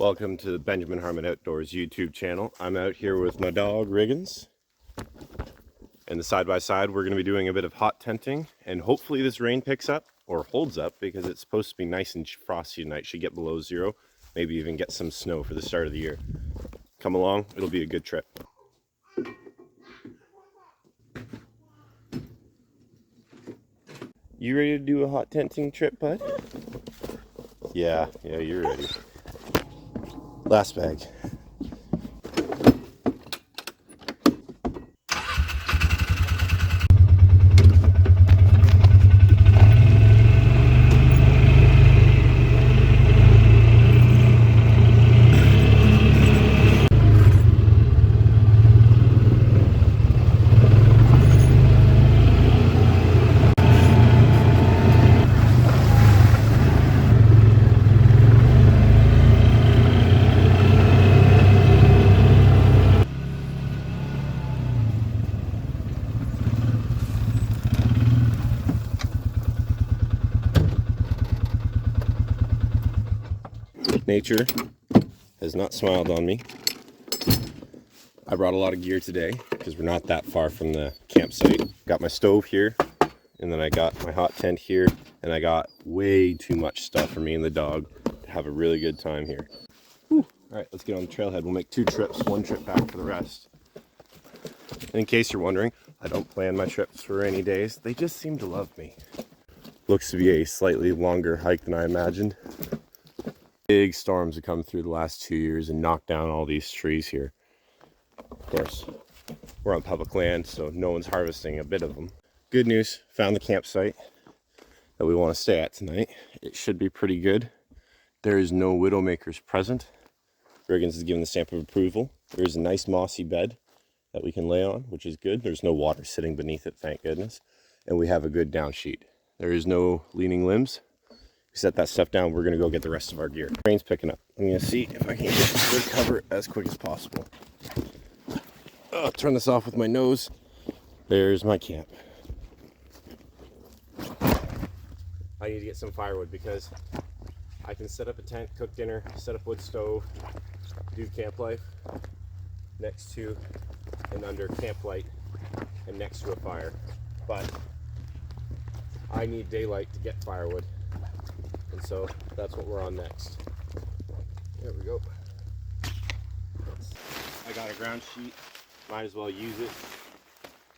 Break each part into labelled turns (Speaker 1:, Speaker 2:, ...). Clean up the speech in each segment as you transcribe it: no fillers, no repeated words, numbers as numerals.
Speaker 1: Welcome to the Benjamin Harmon Outdoors YouTube channel. I'm out here with my dog Riggins. And the side-by-side we're going to be doing a bit of hot tenting, and hopefully this rain picks up or holds up because it's supposed to be nice and frosty tonight. Should get below zero, maybe even get some snow for the start of the year. Come along, it'll be a good trip. You ready to do a hot tenting trip, bud? Yeah, you're ready. Last bag. Nature has not smiled on me. I brought a lot of gear today because we're not that far from the campsite. Got my stove here, and then I got my hot tent here, and I got way too much stuff for me and the dog to have a really good time here. Whew. All right, let's get on the trailhead. We'll make 2 trips, 1 trip back for the rest. And in case you're wondering, I don't plan my trips for rainy days. They just seem to love me. Looks to be a slightly longer hike than I imagined. Big storms have come through the last 2 years and knocked down all these trees here. Of course, we're on public land, so no one's harvesting a bit of them. Good news, found the campsite that we want to stay at tonight. It should be pretty good. There is no widowmakers present. Riggins has given the stamp of approval. There is a nice mossy bed that we can lay on, which is good. There's no water sitting beneath it, thank goodness. And we have a good down sheet. There is no leaning limbs. Set that stuff down, we're gonna go get the rest of our gear. Rain's picking up. I'm gonna see if I can get good cover as quick as possible. Oh, turn this off with my nose. There's my camp. I need to get some firewood because I can set up a tent, cook dinner, set up wood stove, do camp life next to and under camp light and next to a fire. But I need daylight to get firewood. And so that's what we're on next. There we go. I got a ground sheet. Might as well use it.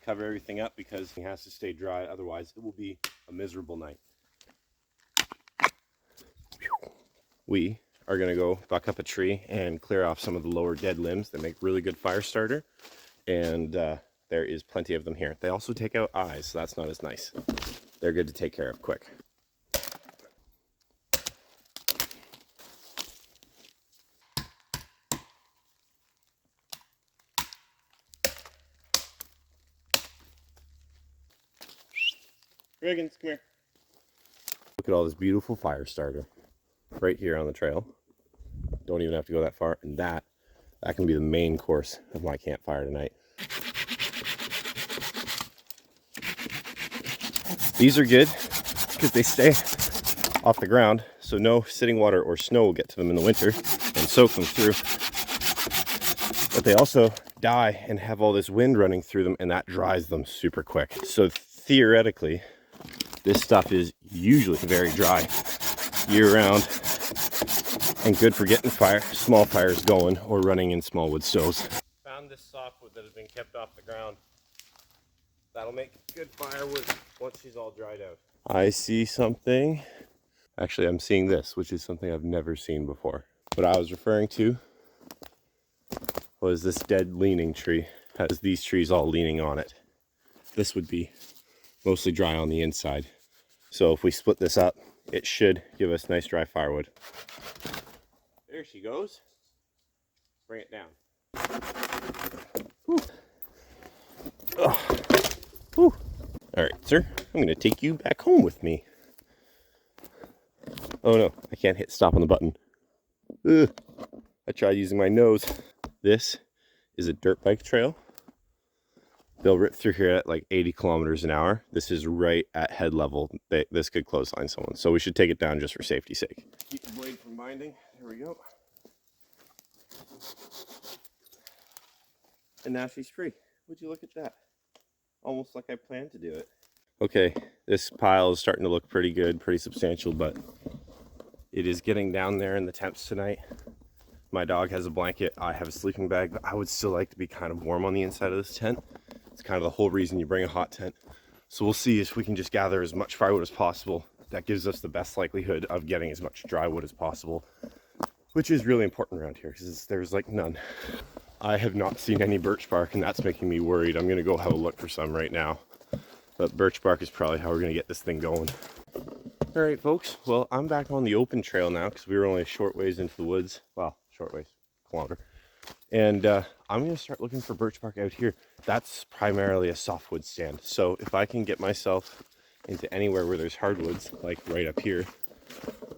Speaker 1: Cover everything up because it has to stay dry. Otherwise, it will be a miserable night. We are going to go buck up a tree and clear off some of the lower dead limbs that make really good fire starter. And there is plenty of them here. They also take out eyes, so that's not as nice. They're good to take care of quick. Riggins, come here. Look at all this beautiful fire starter right here on the trail. Don't even have to go that far, and that can be the main course of my campfire tonight. These are good because they stay off the ground, so no sitting water or snow will get to them in the winter and soak them through. But they also die and have all this wind running through them, and that dries them super quick. So theoretically, this stuff is usually very dry year-round and good for getting small fires going or running in small wood stoves. Found this softwood that has been kept off the ground. That'll make good firewood once she's all dried out. I see something. Actually, I'm seeing this, which is something I've never seen before. What I was referring to was this dead leaning tree. It has these trees all leaning on it. This would be mostly dry on the inside. So if we split this up, it should give us nice dry firewood. There she goes. Bring it down. Whew. Oh. Whew. All right, sir, I'm gonna take you back home with me. Oh no, I can't hit stop on the button. Ugh. I tried using my nose. This is a dirt bike trail. They'll rip through here at like 80 kilometers an hour. This is right at head level. This could clothesline someone. So we should take it down just for safety's sake. Keep the blade from binding. There we go. And now she's free. Would you look at that? Almost like I planned to do it. Okay, this pile is starting to look pretty good, pretty substantial, but it is getting down there in the temps tonight. My dog has a blanket, I have a sleeping bag, but I would still like to be kind of warm on the inside of this tent. It's kind of the whole reason you bring a hot tent. So we'll see if we can just gather as much firewood as possible. That gives us the best likelihood of getting as much dry wood as possible, which is really important around here because there's like none. I have not seen any birch bark, and that's making me worried. I'm gonna go have a look for some right now. But birch bark is probably how we're gonna get this thing going. All right, folks. Well, I'm back on the open trail now because we were only a short ways into the woods. Well, short ways, kilometer. And I'm gonna start looking for birch bark out here. That's primarily a softwood stand. So if I can get myself into anywhere where there's hardwoods, like right up here,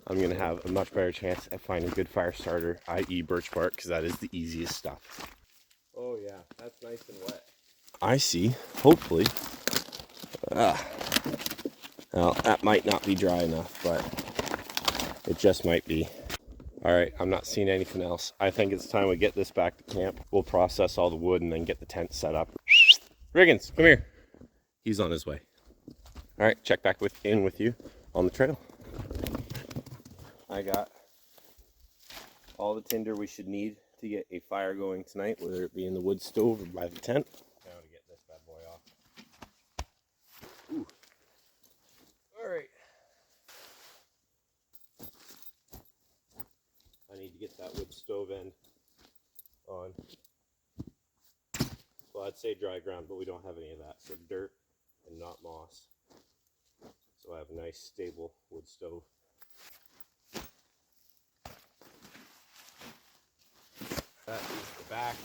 Speaker 1: I'm gonna have a much better chance at finding good fire starter, i.e. birch bark, because that is the easiest stuff. Oh yeah, that's nice and wet. I see, hopefully. Well, that might not be dry enough, but it just might be. All right, I'm not seeing anything else. I think it's time we get this back to camp. We'll process all the wood and then get the tent set up. Riggins, come here. He's on his way. All right, check back in with you on the trail. I got all the tinder we should need to get a fire going tonight, whether it be in the wood stove or by the tent. Now to get this bad boy off. Ooh. All right. I need to get that wood stove end on. Well, I'd say dry ground, but we don't have any of that. So dirt and not moss. So I have a nice stable wood stove. That is the back.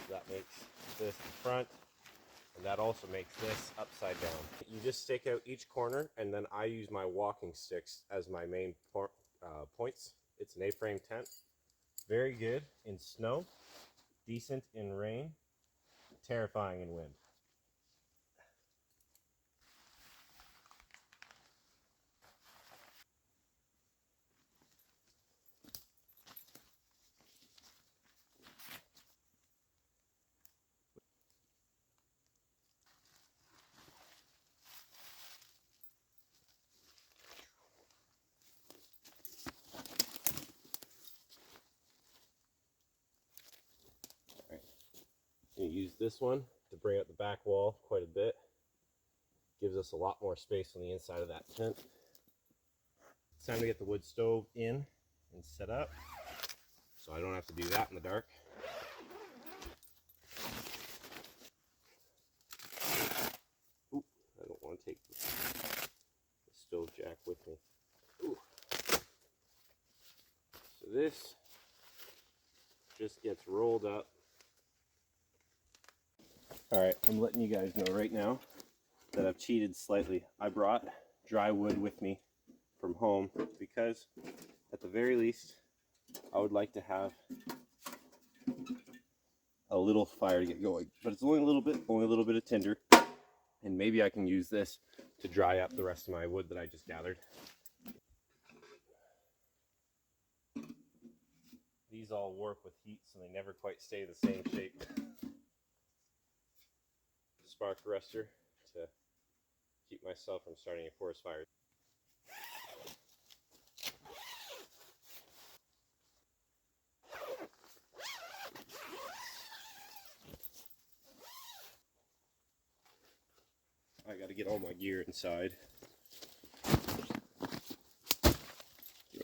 Speaker 1: That makes this the front. And that also makes this upside down. You just stake out each corner, and then I use my walking sticks as my main points. It's an A-frame tent. Very good in snow, decent in rain, terrifying in wind. You use this one to bring out the back wall quite a bit. Gives us a lot more space on the inside of that tent. It's time to get the wood stove in and set up, so I don't have to do that in the dark. Ooh, I don't want to take the stove jack with me. Ooh. So this just gets rolled up. All right, I'm letting you guys know right now that I've cheated slightly. I brought dry wood with me from home because at the very least, I would like to have a little fire to get going, but it's only a little bit of tinder, and maybe I can use this to dry up the rest of my wood that I just gathered. These all warp with heat, so they never quite stay the same shape. Spark arrestor to keep myself from starting a forest fire. I gotta get all my gear inside. Throw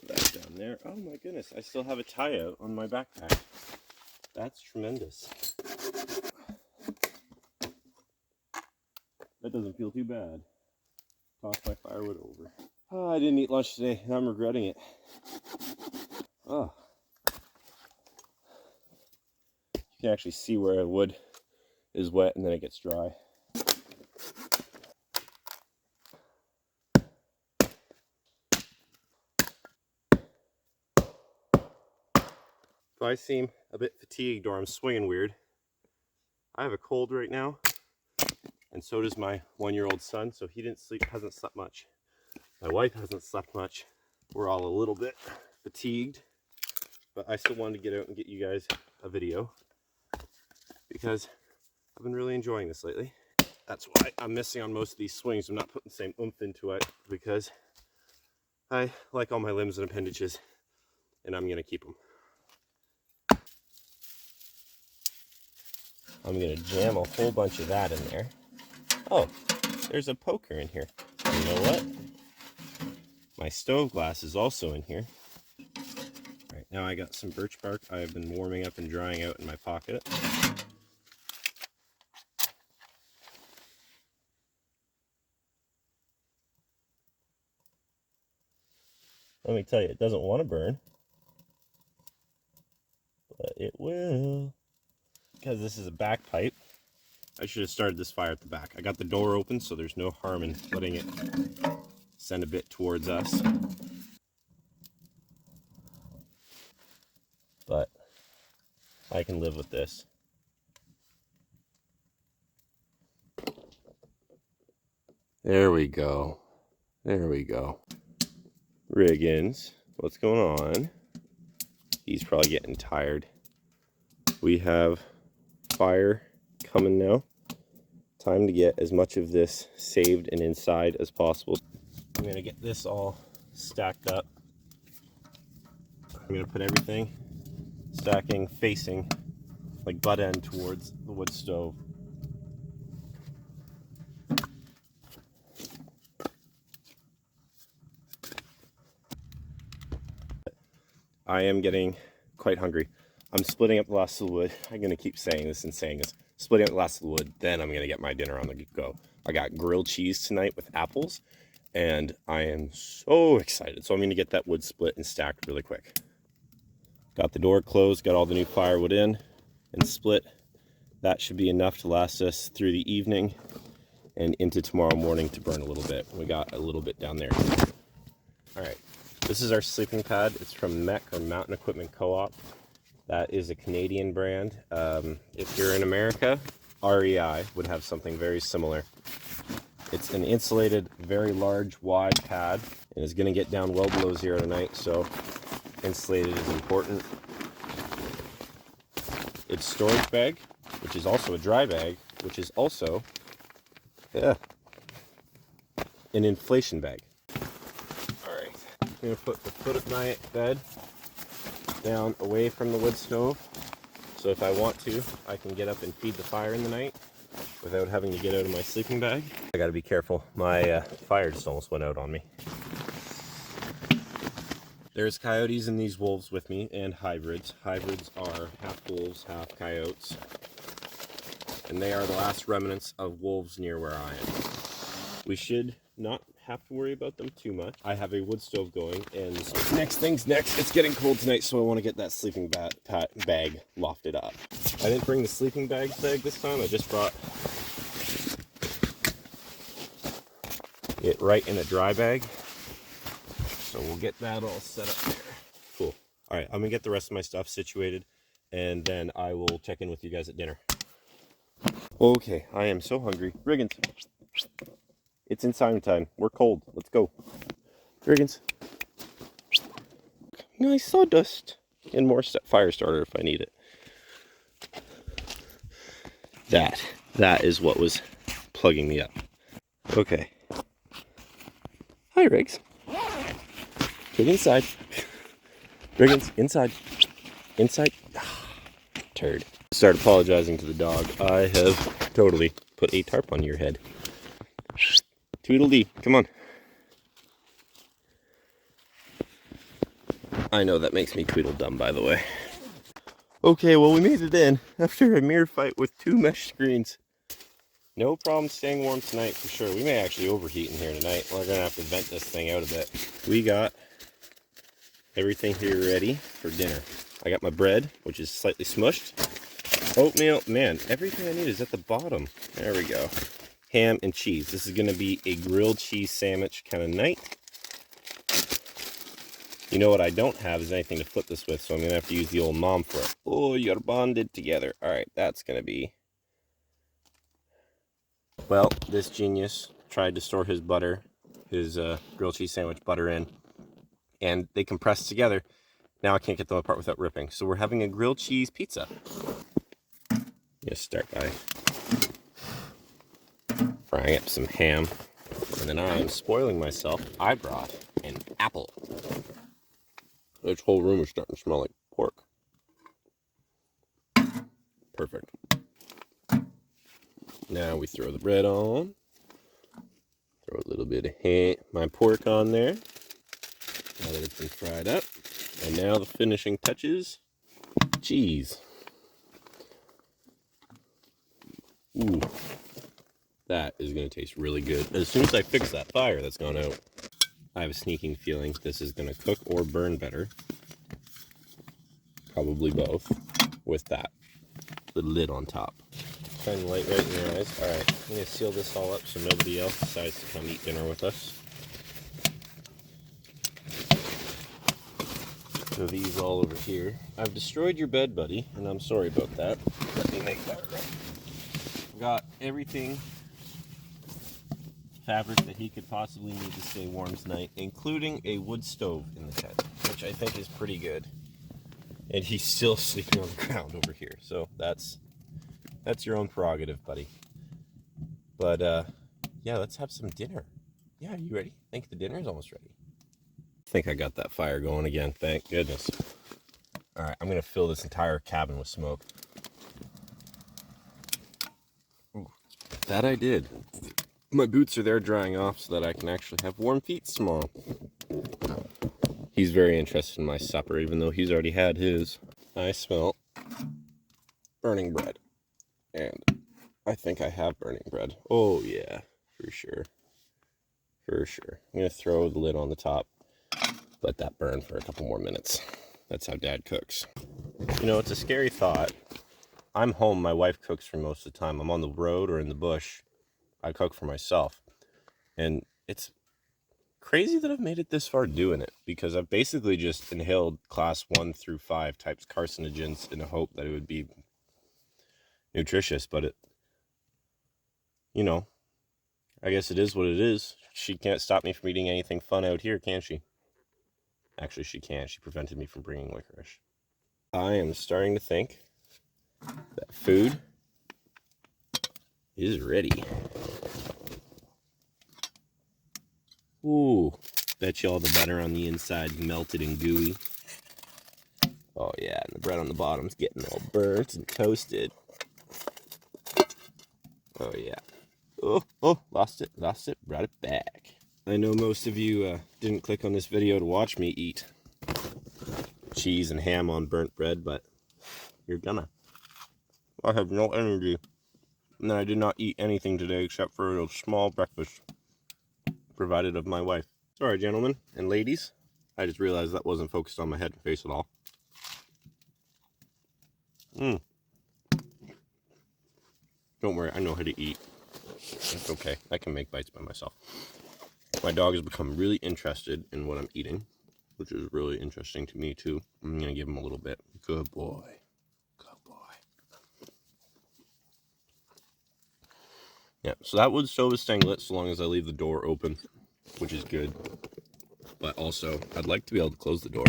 Speaker 1: that down there. Oh my goodness, I still have a tie out on my backpack. That's tremendous. That doesn't feel too bad. Toss my firewood over. Oh, I didn't eat lunch today, and I'm regretting it. Oh. You can actually see where the wood is wet and then it gets dry. If I seem a bit fatigued or I'm swinging weird, I have a cold right now, and so does my 1-year-old son, so he hasn't slept much. My wife hasn't slept much. We're all a little bit fatigued. but I still wanted to get out and get you guys a video because I've been really enjoying this lately. That's why I'm missing on most of these swings. I'm not putting the same oomph into it because I like all my limbs and appendages, and I'm gonna keep them. I'm gonna jam a whole bunch of that in there. Oh, there's a poker in here. You know what? My stove glass is also in here. All right, now I got some birch bark I have been warming up and drying out in my pocket. Let me tell you, it doesn't want to burn, but it will. Because this is a back pipe, I should have started this fire at the back. I got the door open, so there's no harm in letting it send a bit towards us. But I can live with this. There we go. There we go. Riggins, what's going on? He's probably getting tired. We have fire coming now. Time to get as much of this saved and inside as possible. I'm going to get this all stacked up. I'm going to put everything stacking facing like butt end towards the wood stove. I am getting quite hungry. I'm splitting up the last of the wood. I'm going to keep saying this and saying this. Splitting up the last of the wood, then I'm going to get my dinner on the go. I got grilled cheese tonight with apples, and I am so excited. So I'm going to get that wood split and stacked really quick. Got the door closed, got all the new firewood in and split. That should be enough to last us through the evening and into tomorrow morning to burn a little bit. We got a little bit down there. All right, this is our sleeping pad. It's from MEC, or Mountain Equipment Co-op. That is a Canadian brand. If you're in America, REI would have something very similar. It's an insulated, very large, wide pad, and it's going to get down well below zero tonight, so insulated is important. It's storage bag, which is also a dry bag, which is also an inflation bag. All right, I'm going to put the foot of my bed down away from the wood stove, so if I want to, I can get up and feed the fire in the night without having to get out of my sleeping bag. I got to be careful. My fire just almost went out on me. There's coyotes and these wolves with me, and hybrids. Hybrids are half wolves, half coyotes, and they are the last remnants of wolves near where I am. We should not have to worry about them too much. I have a wood stove going, and next thing's next. It's getting cold tonight, so I want to get that sleeping bag lofted up. I didn't bring the sleeping bag this time. I just brought it right in a dry bag. So we'll get that all set up there. Cool. All right, I'm gonna get the rest of my stuff situated, and then I will check in with you guys at dinner. Okay, I am so hungry. Riggins, it's inside time. We're cold. Let's go. Riggins. Nice sawdust. And more fire starter if I need it. That is what was plugging me up. Okay. Hi, Riggs. Get inside. Riggins, inside. Inside. Turd. Start apologizing to the dog. I have totally put a tarp on your head. Tweedledee, come on. I know that makes me tweedledum, by the way. Okay, well, we made it in after a mere fight with 2 mesh screens. No problem staying warm tonight for sure. We may actually overheat in here tonight. We're gonna have to vent this thing out a bit. We got everything here ready for dinner. I got my bread, which is slightly smushed. Oatmeal, man, everything I need is at the bottom. There we go. Ham and cheese. This is gonna be a grilled cheese sandwich kind of night. You know what I don't have is anything to flip this with, so I'm gonna have to use the old mom for it. Oh, you're bonded together. All right, that's gonna be. Well, this genius tried to store his butter, his grilled cheese sandwich butter in, and they compressed together, Now I can't get them apart without ripping. So we're having a grilled cheese pizza. Just start by frying up some ham. And then I am spoiling myself. I brought an apple. This whole room is starting to smell like pork. Perfect. Now we throw the bread on. Throw a little bit of my pork on there. Now that it's been fried up. And now the finishing touches. Cheese. Ooh. That is going to taste really good. As soon as I fix that fire that's gone out, I have a sneaking feeling this is going to cook or burn better. Probably both. With that. The lid on top. Shine the light right in your eyes. Alright, I'm going to seal this all up so nobody else decides to come eat dinner with us. So these all over here. I've destroyed your bed, buddy, and I'm sorry about that. Let me make that right. Got everything fabric that he could possibly need to stay warm tonight, including a wood stove in the tent, which I think is pretty good. And he's still sleeping on the ground over here, so that's your own prerogative, buddy. But yeah, let's have some dinner. Yeah, are you ready? I think the dinner is almost ready. I think I got that fire going again, thank goodness. Alright, I'm gonna fill this entire cabin with smoke. Ooh, that I did. My boots are there drying off so that I can actually have warm feet tomorrow. He's very interested in my supper, even though he's already had his. I smell burning bread. And I think I have burning bread. Oh yeah, for sure. For sure. I'm going to throw the lid on the top. Let that burn for a couple more minutes. That's how Dad cooks. You know, it's a scary thought. I'm home, my wife cooks for most of the time. I'm on the road or in the bush. I cook for myself. And it's crazy that I've made it this far doing it, because I've basically just inhaled class 1 through 5 types carcinogens in a hope that it would be nutritious, but it, you know, I guess it is what it is. She can't stop me from eating anything fun out here, can she? Actually, she can. She prevented me from bringing licorice. I am starting to think that food is ready. Ooh, bet you all the butter on the inside melted and gooey. Oh yeah, and the bread on the bottom's getting all burnt and toasted. Oh yeah. Oh, lost it, brought it back. I know most of you didn't click on this video to watch me eat cheese and ham on burnt bread, but you're gonna. I have no energy. And I did not eat anything today except for a small breakfast provided of my wife. Sorry, gentlemen and ladies. I just realized that wasn't focused on my head and face at all. Don't worry, I know how to eat. It's okay. I can make bites by myself. My dog has become really interested in what I'm eating, which is really interesting to me too. I'm going to give him a little bit. Good boy. Good boy. Yeah, so that wood stove is staying lit so long as I leave the door open, which is good. But also, I'd like to be able to close the door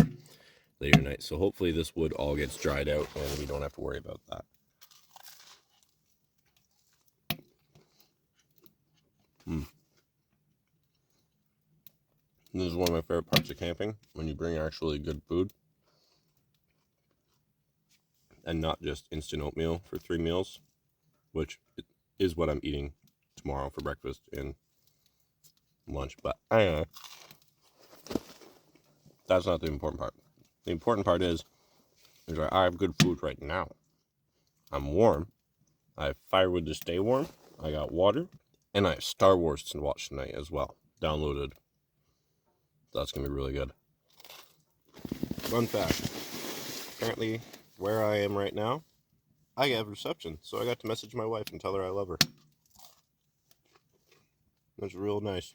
Speaker 1: later tonight, so hopefully this wood all gets dried out and we don't have to worry about that. This is one of my favorite parts of camping, when you bring actually good food. And not just instant oatmeal for 3 meals, which is what I'm eating tomorrow for breakfast and lunch. But anyway, that's not the important part. The important part is I have good food right now. I'm warm. I have firewood to stay warm. I got water. And I have Star Wars to watch tonight as well. Downloaded. That's going to be really good. Fun fact. Apparently, where I am right now, I have reception. So I got to message my wife and tell her I love her. That's real nice.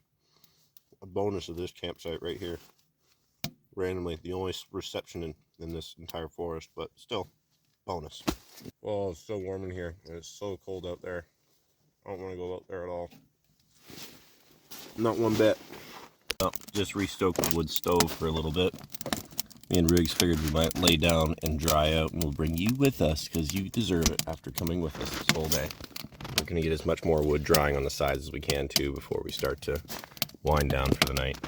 Speaker 1: A bonus of this campsite right here. Randomly, the only reception in this entire forest, but still, bonus. Oh, it's so warm in here, and it's so cold out there. I don't want to go out there at all. Not one bit. Oh, just restoked the wood stove for a little bit. Me and Riggs figured we might lay down and dry out, and we'll bring you with us because you deserve it after coming with us this whole day. We're going to get as much more wood drying on the sides as we can too before we start to wind down for the night.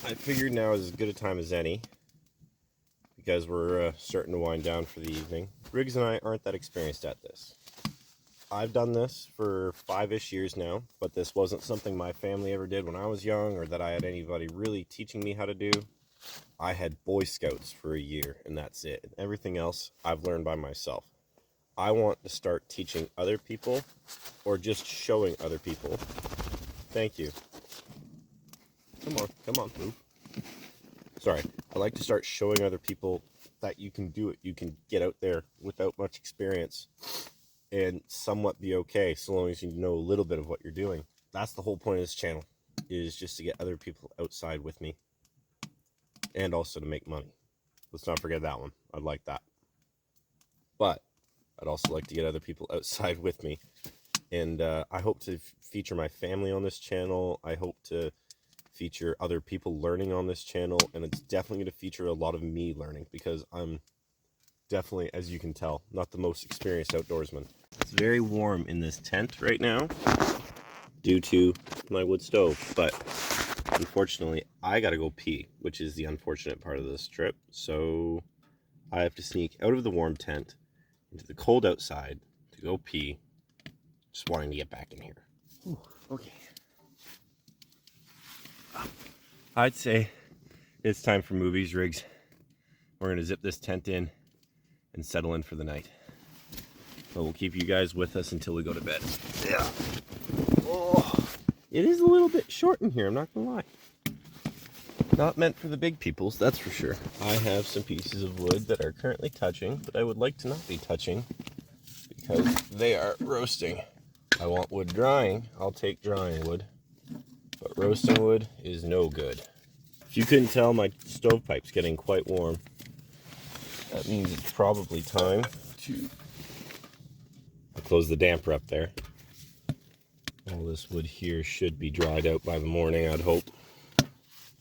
Speaker 1: I figured now is as good a time as any because we're starting to wind down for the evening. Riggs and I aren't that experienced at this. I've done this for 5-ish years now, but this wasn't something my family ever did when I was young or that I had anybody really teaching me how to do. I had Boy Scouts for a year and that's it. And everything else I've learned by myself. I want to start teaching other people or just showing other people. Thank you. Come on, move. Sorry. I like to start showing other people that you can do it. You can get out there without much experience and somewhat be okay so long as you know a little bit of what you're doing. That's the whole point of this channel, is just to get other people outside with me and also to make money. Let's not forget that one. I'd like that. But I'd also like to get other people outside with me. And I hope to feature my family on this channel. I hope to feature other people learning on this channel. And it's definitely going to feature a lot of me learning because I'm definitely, as you can tell, not the most experienced outdoorsman. It's very warm in this tent right now due to my wood stove, but unfortunately I gotta go pee, which is the unfortunate part of this trip. So I have to sneak out of the warm tent into the cold outside to go pee, just wanting to get back in here. Ooh, okay. I'd say it's time for movies, Riggs. We're gonna zip this tent in and settle in for the night. But we'll keep you guys with us until we go to bed. Yeah. Oh, it is a little bit short in here, I'm not gonna lie. Not meant for the big peoples, that's for sure. I have some pieces of wood that are currently touching, but I would like to not be touching because they are roasting. I want wood drying, I'll take drying wood, but roasting wood is no good. If you couldn't tell, my stovepipe's getting quite warm. That means it's probably time to close the damper up there. All this wood here should be dried out by the morning, I'd hope.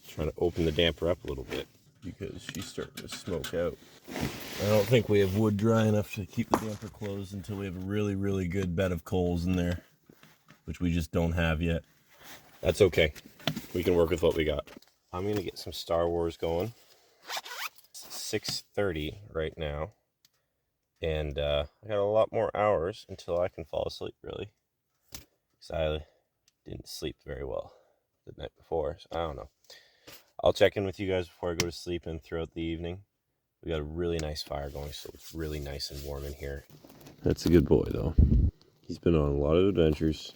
Speaker 1: Trying to open the damper up a little bit because she's starting to smoke out. I don't think we have wood dry enough to keep the damper closed until we have a really, really good bed of coals in there, which we just don't have yet. That's okay. We can work with what we got. I'm going to get some Star Wars going. It's 6:30 right now, and I got a lot more hours until I can fall asleep, really. Because I didn't sleep very well the night before, so I don't know. I'll check in with you guys before I go to sleep and throughout the evening. We got a really nice fire going, so it's really nice and warm in here. That's a good boy, though. He's been on a lot of adventures.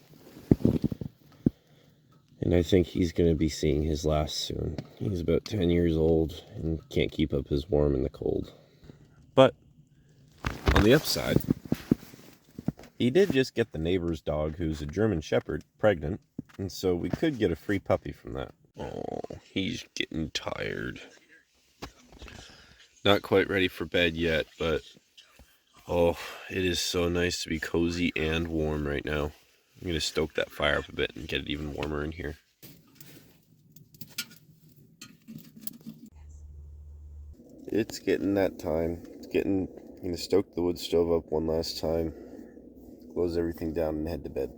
Speaker 1: And I think he's going to be seeing his last soon. He's about 10 years old and can't keep up his warm in the cold. But on the upside, he did just get the neighbor's dog, who's a German Shepherd, pregnant. And so we could get a free puppy from that. Oh, he's getting tired. Not quite ready for bed yet, but oh, it is so nice to be cozy and warm right now. I'm going to stoke that fire up a bit and get it even warmer in here. It's getting that time. I'm going to stoke the wood stove up one last time, close everything down and head to bed.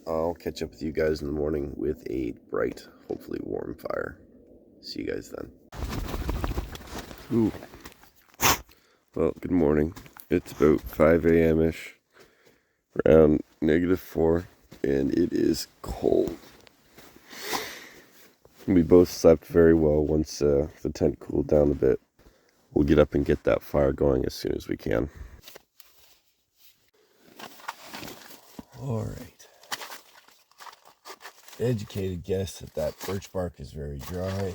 Speaker 1: I'll catch up with you guys in the morning with a bright, hopefully warm fire. See you guys then. Ooh. Well, good morning. It's about 5 a.m.-ish, around -4, and it is cold. We both slept very well once the tent cooled down a bit. We'll get up and get that fire going as soon as we can. All right. Educated guess that birch bark is very dry.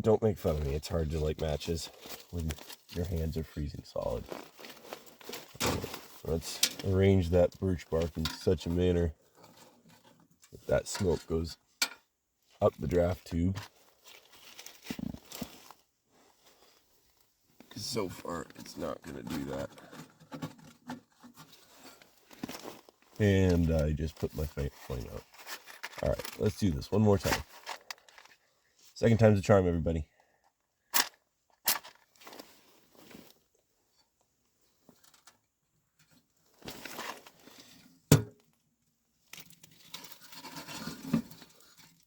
Speaker 1: Don't make fun of me. It's hard to light matches when your hands are freezing solid. Let's arrange that birch bark in such a manner that smoke goes up the draft tube. Because so far it's not going to do that. And I just put my flame out. Alright, let's do this one more time. Second time's a charm, everybody.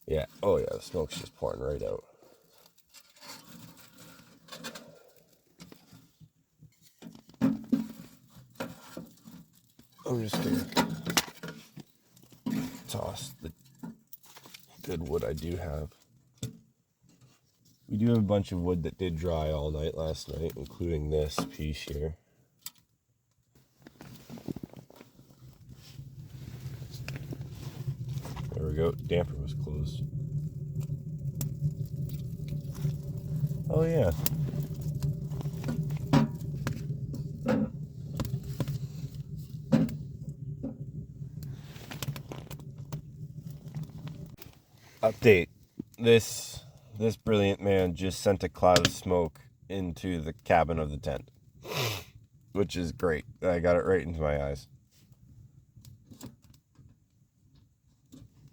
Speaker 1: Yeah, oh yeah, the smoke's just pouring right out. I'm just gonna toss the good wood I do have. We do have a bunch of wood that did dry all night last night, including this piece here. There we go, damper was closed. Oh yeah. Update. This brilliant man just sent a cloud of smoke into the cabin of the tent, which is great. I got it right into my eyes.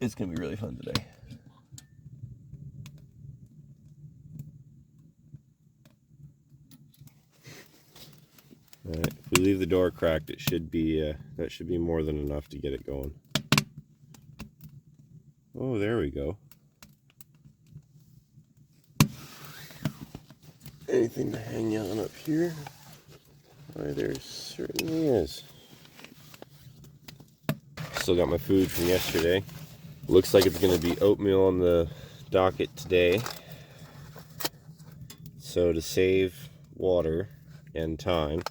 Speaker 1: It's gonna be really fun today. Alright, if we leave the door cracked, it should be that should be more than enough to get it going. Oh, there we go. Anything to hang on up here? Why, there certainly is. Still got my food from yesterday. Looks like it's going to be oatmeal on the docket today. So to save water and time,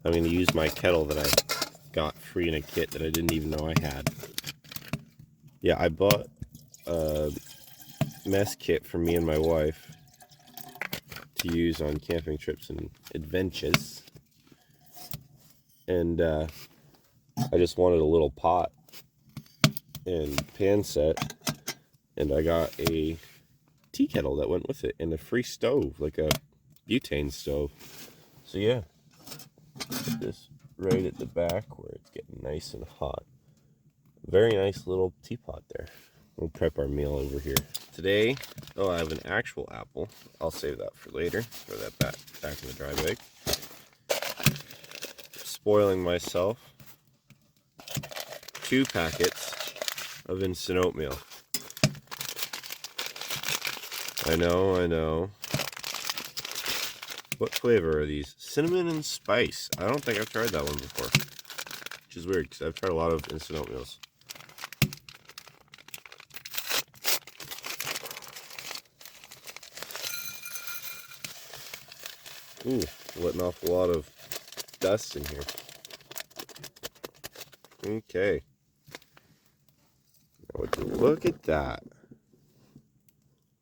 Speaker 1: I'm going to use my kettle that I got free in a kit that I didn't even know I had. Yeah, I bought a mess kit for me and my wife to use on camping trips and adventures. And I just wanted a little pot and pan set, and I got a tea kettle that went with it and a free stove, like a butane stove. So yeah, put this right at the back where it's getting nice and hot. Very nice little teapot there. We'll prep our meal over here. Today, oh, I have an actual apple. I'll save that for later. Throw that back in the dry bag. Spoiling myself 2 packets of instant oatmeal. I know. What flavor are these? Cinnamon and spice. I don't think I've tried that one before. Which is weird, because I've tried a lot of instant oatmeals. Ooh, letting off a lot of dust in here. Okay. Now would you look at that.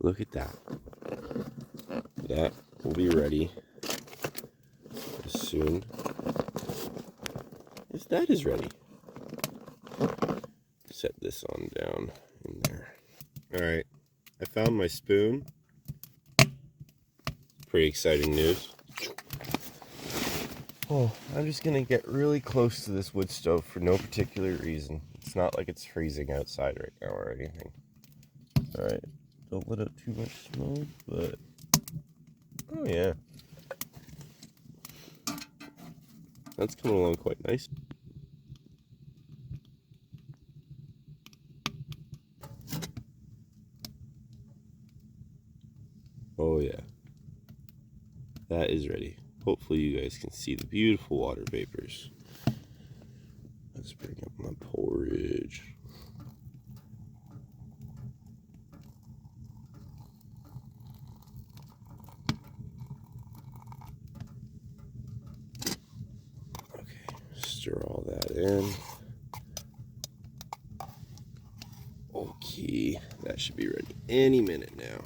Speaker 1: Look at that. That will be ready as soon as that is ready. Set this on down in there. Alright, I found my spoon. Pretty exciting news. Oh, I'm just gonna get really close to this wood stove for no particular reason. It's not like it's freezing outside right now or anything. Alright, don't let out too much smoke, but oh yeah. That's coming along quite nice. Oh yeah. That is ready. Hopefully you guys can see the beautiful water vapors. Let's bring up my porridge. Okay, stir all that in. Okay, that should be ready any minute now.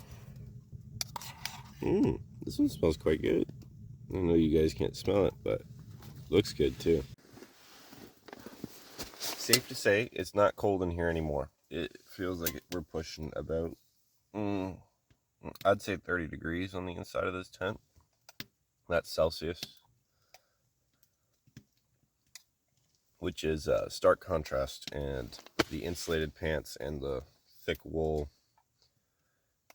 Speaker 1: This one smells quite good. I know you guys can't smell it, but looks good too. Safe to say, it's not cold in here anymore. It feels like we're pushing about, I'd say 30 degrees on the inside of this tent. That's Celsius, which is a stark contrast, and the insulated pants and the thick wool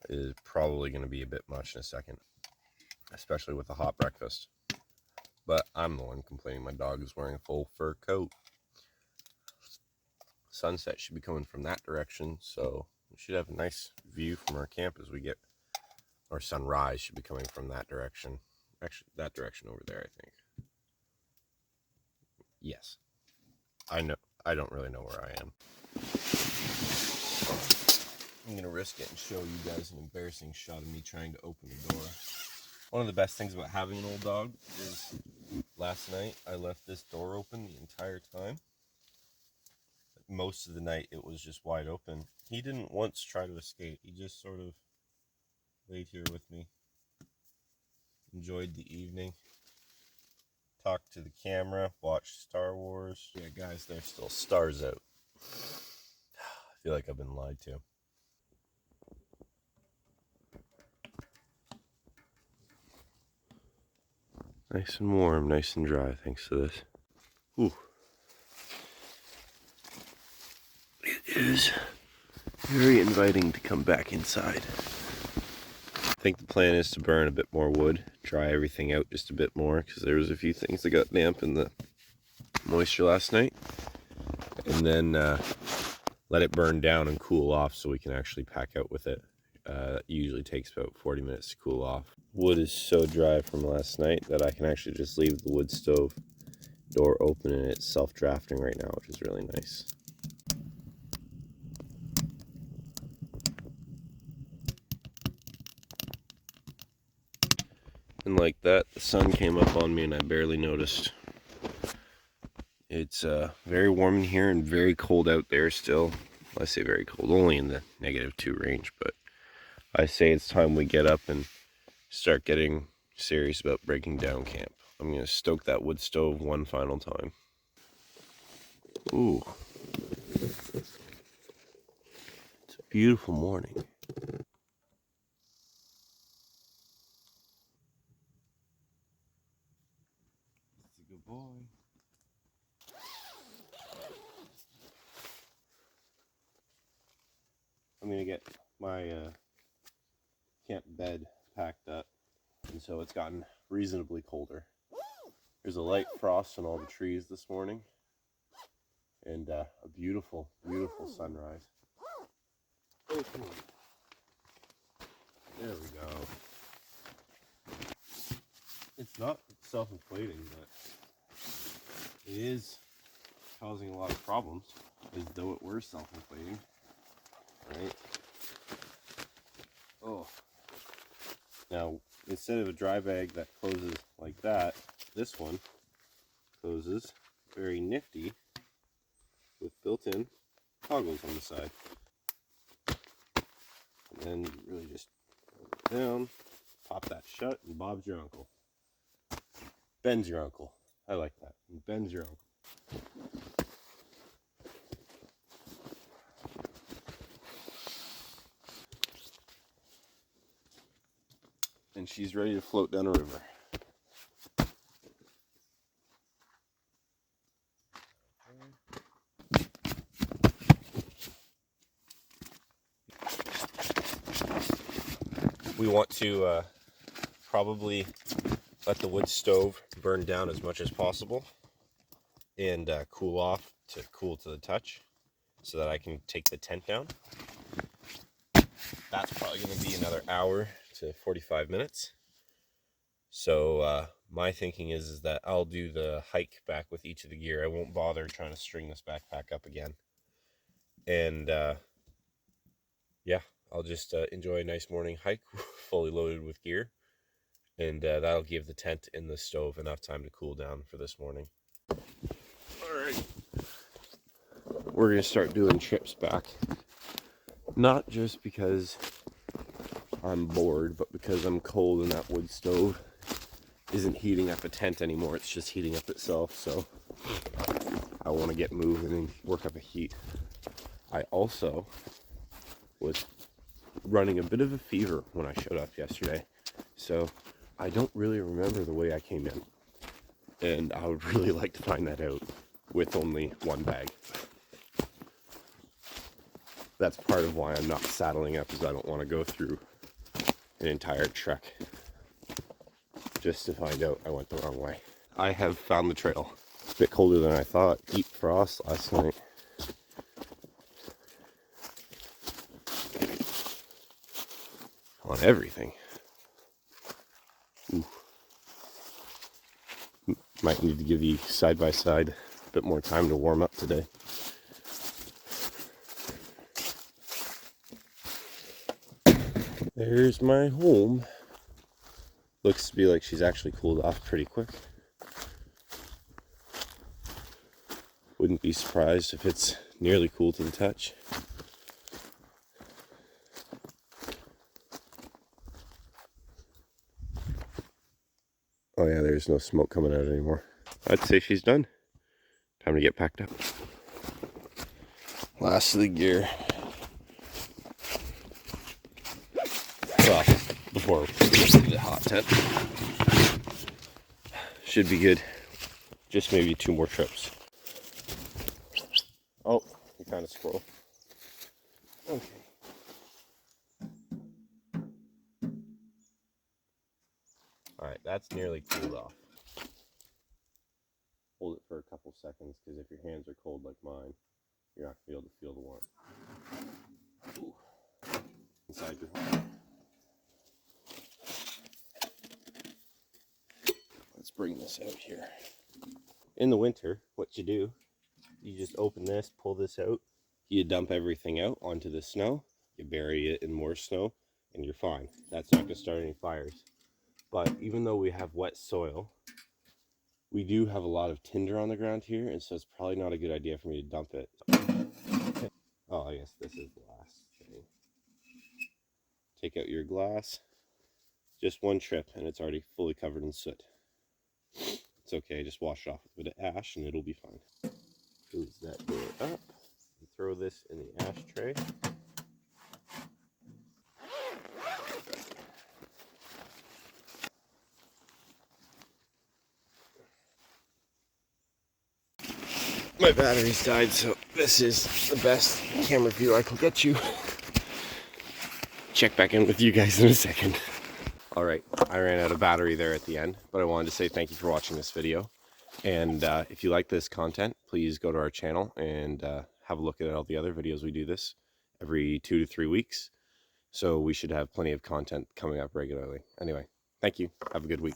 Speaker 1: is probably going to be a bit much in a second, especially with a hot breakfast. But I'm the one complaining my dog is wearing a full fur coat. Sunset should be coming from that direction, so we should have a nice view from our camp as we get, or sunrise should be coming from that direction. Actually, that direction over there, I think. Yes. I don't really know where I am. I'm going to risk it and show you guys an embarrassing shot of me trying to open the door. One of the best things about having an old dog is last night I left this door open the entire time. Most of the night it was just wide open. He didn't once try to escape. He just sort of laid here with me, enjoyed the evening, talked to the camera, watched Star Wars. Yeah, guys, there's still stars out. I feel like I've been lied to. Nice and warm, nice and dry, thanks to this. Ooh. It is very inviting to come back inside. I think the plan is to burn a bit more wood, dry everything out just a bit more, because there was a few things that got damp in the moisture last night. And then let it burn down and cool off so we can actually pack out with it. It usually takes about 40 minutes to cool off. Wood is so dry from last night that I can actually just leave the wood stove door open and it's self-drafting right now, which is really nice. And like that, the sun came up on me and I barely noticed. It's very warm in here and very cold out there still. Well, I say very cold, only in the -2 range, but I say it's time we get up and start getting serious about breaking down camp. I'm going to stoke that wood stove one final time. Ooh. It's a beautiful morning. It's a good boy. I'm going to get my camp bed packed up, and so it's gotten reasonably colder. There's a light frost on all the trees this morning, and a beautiful, beautiful sunrise. Oh, come on. There we go. It's not self-inflating, but it is causing a lot of problems, as though it were self-inflating, right? Oh. Now, instead of a dry bag that closes like that, this one closes very nifty with built-in toggles on the side. And then you really just put it down, pop that shut, and Bob's your uncle. Ben's your uncle. I like that. And Ben's your uncle. And she's ready to float down a river. We want to probably let the wood stove burn down as much as possible and cool off to cool to the touch so that I can take the tent down. That's probably going to be another hour to 45 minutes. So my thinking is that I'll do the hike back with each of the gear. I won't bother trying to string this backpack up again. And yeah, I'll just enjoy a nice morning hike fully loaded with gear. And that'll give the tent and the stove enough time to cool down for this morning. Alright. We're going to start doing trips back. Not just because I'm bored, but because I'm cold and that wood stove isn't heating up a tent anymore, it's just heating up itself, so I want to get moving and work up a heat. I also was running a bit of a fever when I showed up yesterday, so I don't really remember the way I came in, and I would really like to find that out with only one bag. That's part of why I'm not saddling up, is I don't want to go through an entire trek just to find out I went the wrong way. I have found the trail. It's a bit colder than I thought. Deep frost last night. On everything. Ooh. Might need to give the side-by-side a bit more time to warm up today. There's my home. Looks to be like she's actually cooled off pretty quick. Wouldn't be surprised if it's nearly cool to the touch. Oh yeah, there's no smoke coming out anymore. I'd say she's done. Time to get packed up. Last of the gear. Well, before the hot tent. Should be good. Just maybe 2 more trips. Oh, you found a squirrel. Okay. Alright, that's nearly cooled off. Hold it for a couple seconds, because if your hands are cold like mine, you're not going to be able to feel the warmth. Ooh. Inside your home. Let's bring this out here. In the winter, what you do, you just open this, pull this out, you dump everything out onto the snow, you bury it in more snow, and you're fine. That's not going to start any fires. But even though we have wet soil, we do have a lot of tinder on the ground here, and so it's probably not a good idea for me to dump it. Oh, I guess this is the last thing. Take out your glass. Just one trip, and it's already fully covered in soot. It's okay, just wash it off with a bit of ash, and it'll be fine. Close that door up. And throw this in the ashtray. My battery's died, so this is the best camera view I can get you. Check back in with you guys in a second. Alright, I ran out of battery there at the end, but I wanted to say thank you for watching this video. And if you like this content, please go to our channel and have a look at all the other videos. We do this every 2 to 3 weeks, so we should have plenty of content coming up regularly. Anyway, thank you. Have a good week.